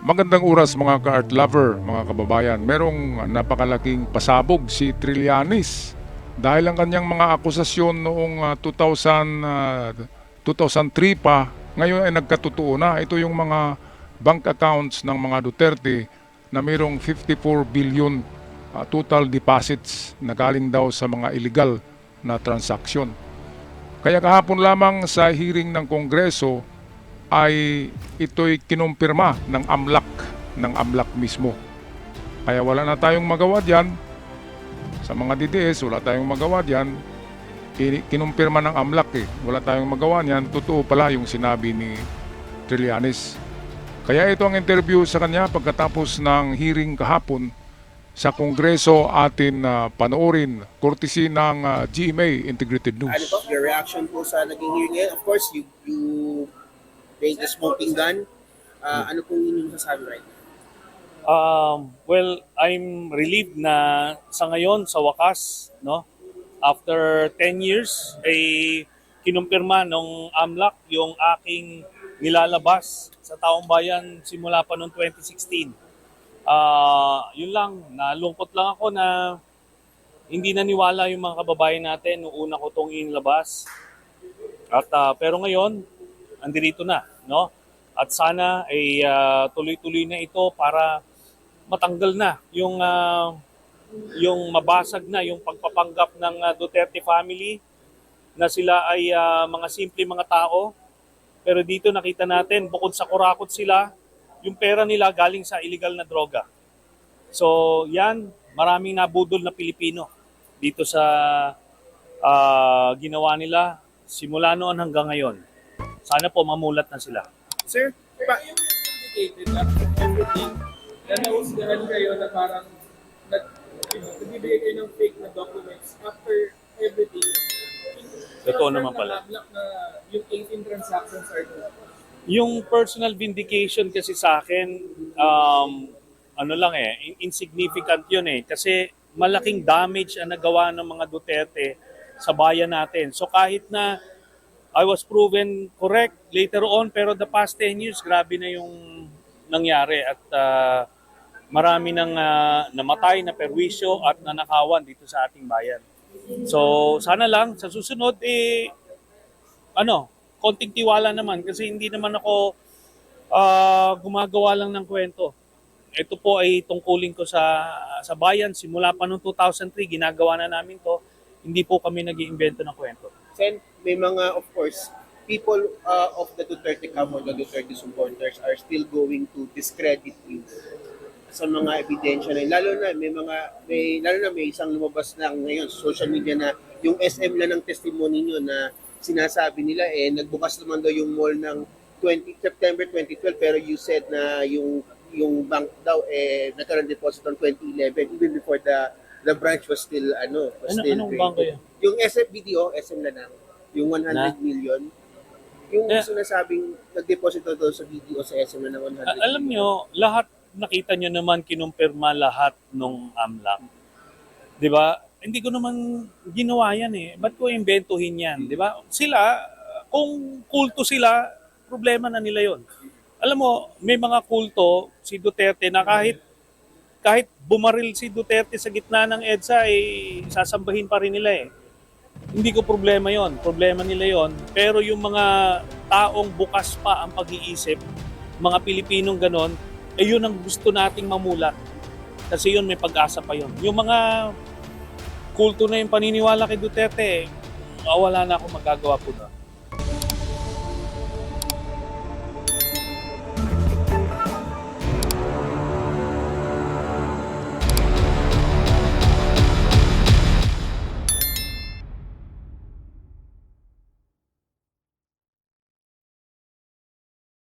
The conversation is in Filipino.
Magandang oras mga ka-art lover, mga kababayan. Merong napakalaking pasabog si Trillanes dahil ang kanyang mga akusasyon noong 2003 pa, ngayon ay nagkatotoo na. Ito yung mga bank accounts ng mga Duterte na mayroong 54 billion total deposits na galing daw sa mga illegal na transaksyon. Kaya kahapon lamang sa hearing ng Kongreso ay ito'y kinumpirma ng AMLAC mismo. Kaya wala na tayong magawa diyan. Sa mga DDS, wala tayong magawa diyan. Kinumpirma ng AMLAC Wala tayong magawa niyan. Totoo pala yung sinabi ni Trillanes. Kaya ito ang interview sa kanya pagkatapos ng hearing kahapon sa Kongreso atin panoorin courtesy ng GMA Integrated News. Ano po, your reaction po sa naging hearing ngayon? Of course, you raised the smoking gun. Ano po yung masasabi right now? Well, I'm relieved na sa ngayon, sa wakas, no? After 10 years, ay kinumpirma ng AMLAC yung aking nilalabas sa taong bayan simula pa noong 2016. Yun lang, nalungkot lang ako na hindi naniwala yung mga kababayan natin nung una ko itong inilabas. At pero ngayon, andirito na, no? At sana ay tuloy-tuloy na ito para matanggal na yung mabasag na yung pagpapanggap ng Duterte family na sila ay mga simple mga tao. Pero dito nakita natin, bukod sa kurakot sila, yung pera nila galing sa illegal na droga. So yan, maraming nabudol na Pilipino dito sa ginawa nila simula noon hanggang ngayon. Sana po mamulat na sila. Sir, Yung indicated after everything, na nausgahan kayo na parang nagbibigay kayo ng fake na documents after everything. Totoo naman pala. Na yung 18 transactions are good. Yung personal vindication kasi sa akin, insignificant yun kasi malaking damage ang nagawa ng mga Duterte sa bayan natin. So kahit na I was proven correct later on, pero the past 10 years, grabe na yung nangyari at marami nang namatay, na perwisyo at nanakawan dito sa ating bayan. So sana lang sa susunod konting tiwala naman kasi hindi naman ako gumagawa lang ng kwento. Ito po ay tungkulin ko sa bayan. Simula pa noong 2003, ginagawa na namin to. Hindi po kami nag-iimbento ng kwento. Sen, may mga, of course, people of the Duterte camp or the Duterte supporters are still going to discredit you sa mga ebidensya na yun. Lalo na may isang lumabas na ngayon sa social media na yung SM lang ng testimony nyo na sinasabi nila nagbukas naman daw yung mall ng September 2012 pero you said na yung bank daw nagkaroon deposit on 2011 even before the branch was still Anong created. bangko yun? Yung SM BDO, SM Lanang, yung 100 million. Yung sinasabing nag-deposit daw sa BDO sa SM Lanang 100 million. Alam nyo, lahat nakita nyo naman kinumpirma lahat nung AMLAC. 'Di ba? Hindi ko naman ginawa yan Ba't ko imbentuhin yan? 'Di ba? Sila, kung kulto sila, problema na nila yon. Alam mo, may mga kulto si Duterte na kahit bumaril si Duterte sa gitna ng EDSA, sasambahin pa rin nila Hindi ko problema yon. Problema nila yon. Pero yung mga taong bukas pa ang pag-iisip, mga Pilipinong ganon, yun ang gusto nating mamulat. Kasi yun, may pag-asa pa yun. Yung mga kulto na yung paniniwala kay Duterte, wala na akong magagawa po na.